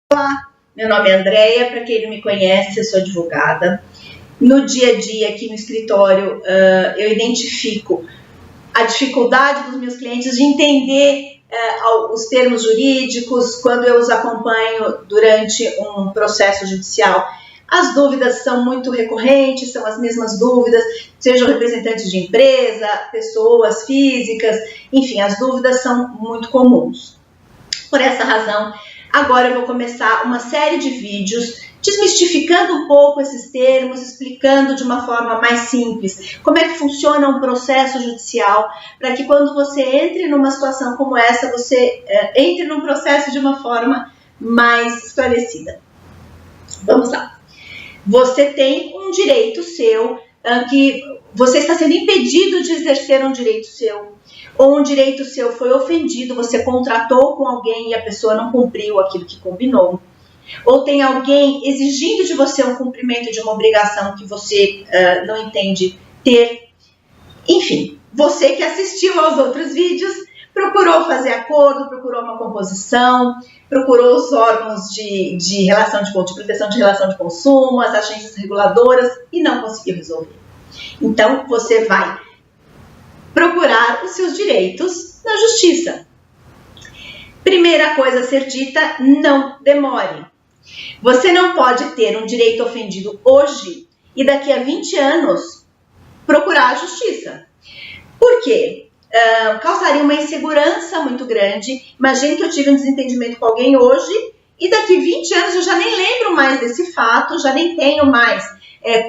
Olá, meu nome é Andréia, para quem não me conhece, eu sou advogada. No dia a dia aqui no escritório, eu identifico a dificuldade dos meus clientes de entender os termos jurídicos quando eu os acompanho durante um processo judicial. As dúvidas são muito recorrentes, são as mesmas dúvidas, sejam representantes de empresa, pessoas físicas, enfim, as dúvidas são muito comuns. Por essa razão, agora eu vou começar uma série de vídeos desmistificando um pouco esses termos, explicando de uma forma mais simples como é que funciona um processo judicial, para que quando você entre numa situação como essa, você entre num processo de uma forma mais esclarecida. Vamos lá. Você tem um direito seu, que você está sendo impedido de exercer um direito seu, ou um direito seu foi ofendido, você contratou com alguém e a pessoa não cumpriu aquilo que combinou, ou tem alguém exigindo de você um cumprimento de uma obrigação que você não entende ter. Enfim, você que assistiu aos outros vídeos, procurou fazer acordo, procurou uma composição, procurou os órgãos de relação de proteção de relação de consumo, as agências reguladoras e não conseguiu resolver. Então, você vai procurar os seus direitos na justiça. Primeira coisa a ser dita, não demore. Você não pode ter um direito ofendido hoje e daqui a 20 anos procurar a justiça. Por quê? Causaria uma insegurança muito grande. Imagine que eu tive um desentendimento com alguém hoje e daqui 20 anos eu já nem lembro mais desse fato, já nem tenho mais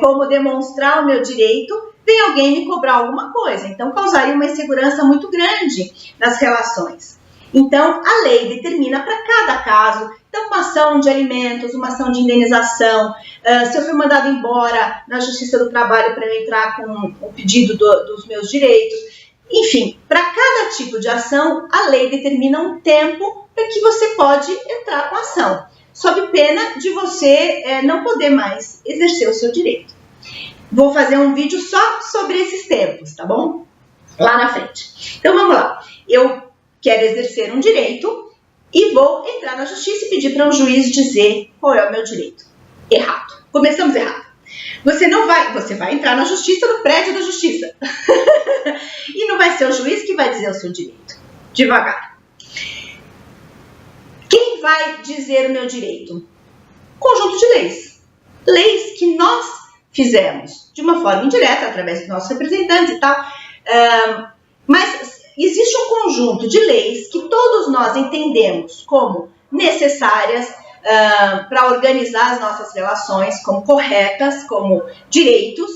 como demonstrar o meu direito, vem alguém me cobrar alguma coisa. Então, causaria uma insegurança muito grande nas relações. Então, a lei determina para cada caso, então, uma ação de alimentos, uma ação de indenização, se eu fui mandado embora na Justiça do Trabalho para eu entrar com o pedido dos meus direitos. Enfim, para cada tipo de ação, a lei determina um tempo para que você pode entrar com a ação, sob pena de você não poder mais exercer o seu direito. Vou fazer um vídeo só sobre esses tempos, tá bom? Lá na frente. Então, vamos lá. Eu quero exercer um direito e vou entrar na justiça e pedir para um juiz dizer qual é o meu direito. Errado. Começamos errado. Você vai entrar na justiça, no prédio da justiça. E não vai ser o juiz que vai dizer o seu direito. Devagar. Quem vai dizer o meu direito? Conjunto de leis. Leis que nós fizemos de uma forma indireta, através dos nossos representantes e tal. Mas existe um conjunto de leis que todos nós entendemos como necessárias para organizar as nossas relações, como corretas, como direitos.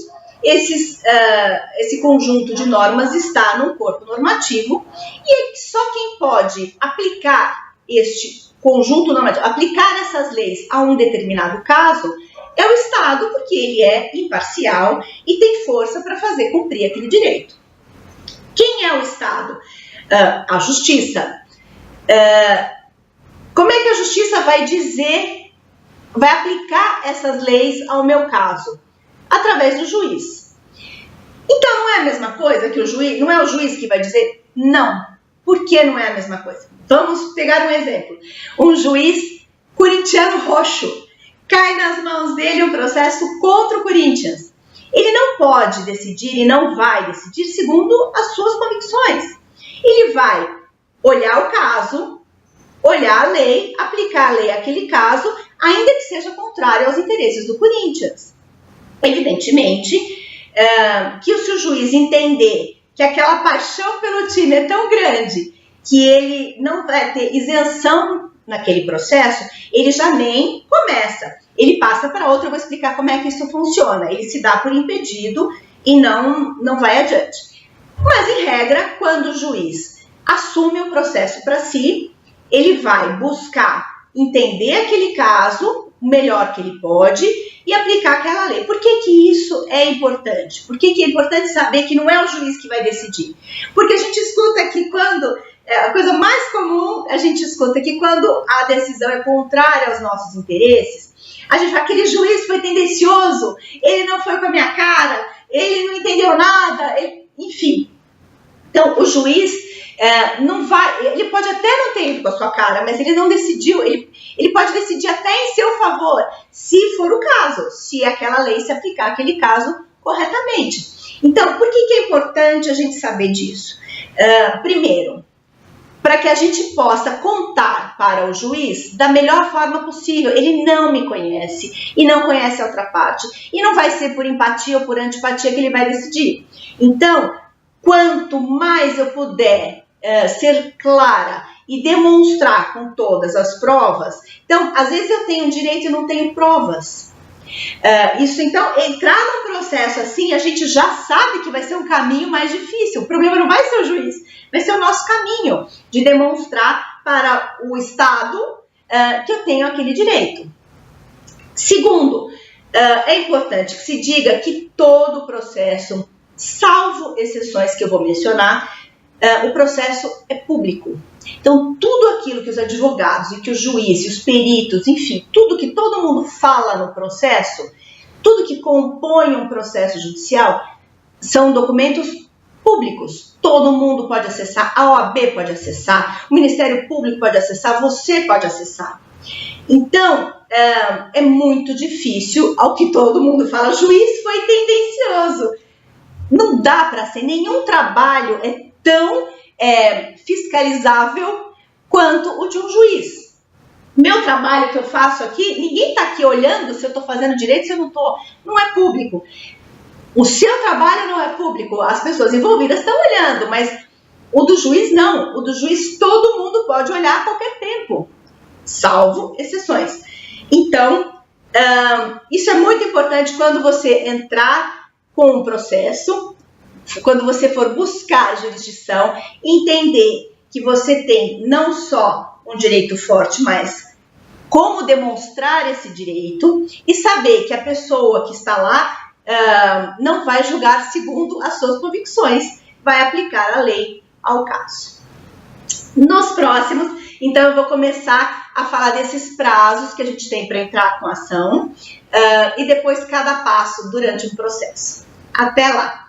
Esse conjunto de normas está num corpo normativo e só quem pode aplicar este conjunto normativo, aplicar essas leis a um determinado caso, é o Estado, porque ele é imparcial e tem força para fazer cumprir aquele direito. Quem é o Estado? A Justiça. Como é que a Justiça vai aplicar essas leis ao meu caso? Através do juiz. Então, não é a mesma coisa que o juiz? Não é o juiz que vai dizer? Não. Por que não é a mesma coisa? Vamos pegar um exemplo. Um juiz corintiano roxo. Cai nas mãos dele um processo contra o Corinthians. Ele não pode decidir e não vai decidir segundo as suas convicções. Ele vai olhar o caso, olhar a lei, aplicar a lei àquele caso, ainda que seja contrário aos interesses do Corinthians. Evidentemente, que se o juiz entender que aquela paixão pelo time é tão grande que ele não vai ter isenção naquele processo, ele já nem começa. Ele passa para outra, eu vou explicar como é que isso funciona. Ele se dá por impedido e não vai adiante. Mas, em regra, quando o juiz assume o processo para si, ele vai buscar entender aquele caso o melhor que ele pode e aplicar aquela lei. Por que isso é importante? Por que é importante saber que não é o juiz que vai decidir? Porque a gente escuta que a coisa mais comum, a gente escuta que quando a decisão é contrária aos nossos interesses, a gente fala, aquele juiz foi tendencioso, ele não foi com a minha cara, ele não entendeu nada, enfim. Então, o juiz não vai, ele pode até não ter ido com a sua cara, mas ele não decidiu, ele pode decidir até em seu favor, se for o caso, se aquela lei se aplicar àquele caso corretamente. Então, por que é importante a gente saber disso? Primeiro, para que a gente possa contar para o juiz da melhor forma possível. Ele não me conhece e não conhece a outra parte. E não vai ser por empatia ou por antipatia que ele vai decidir. Então, quanto mais eu puder ser clara e demonstrar com todas as provas. Então, às vezes eu tenho direito e não tenho provas. Isso, então, entrar num processo assim, a gente já sabe que vai ser um caminho mais difícil. O problema não vai ser o juiz, vai ser o nosso caminho de demonstrar para o Estado que eu tenho aquele direito. Segundo, é importante que se diga que todo o processo, salvo exceções que eu vou mencionar, o processo é público. Então, tudo aquilo que os advogados e que o juiz e os peritos, enfim, tudo que todo mundo fala no processo, tudo que compõe um processo judicial, são documentos públicos. Todo mundo pode acessar, a OAB pode acessar, o Ministério Público pode acessar, você pode acessar. Então, é muito difícil, ao que todo mundo fala, o juiz foi tendencioso. Não dá para ser, nenhum trabalho é tão fiscalizável quanto o de um juiz. Meu trabalho que eu faço aqui, ninguém está aqui olhando se eu estou fazendo direito, se eu não estou. Não é público. O seu trabalho não é público. As pessoas envolvidas estão olhando, mas o do juiz não. O do juiz todo mundo pode olhar a qualquer tempo, salvo exceções. Então, isso é muito importante quando você entrar com um processo, quando você for buscar jurisdição, entender que você tem não só um direito forte, mas como demonstrar esse direito e saber que a pessoa que está lá não vai julgar segundo as suas convicções, vai aplicar a lei ao caso. Nos próximos, então eu vou começar a falar desses prazos que a gente tem para entrar com a ação e depois cada passo durante o processo. Até lá!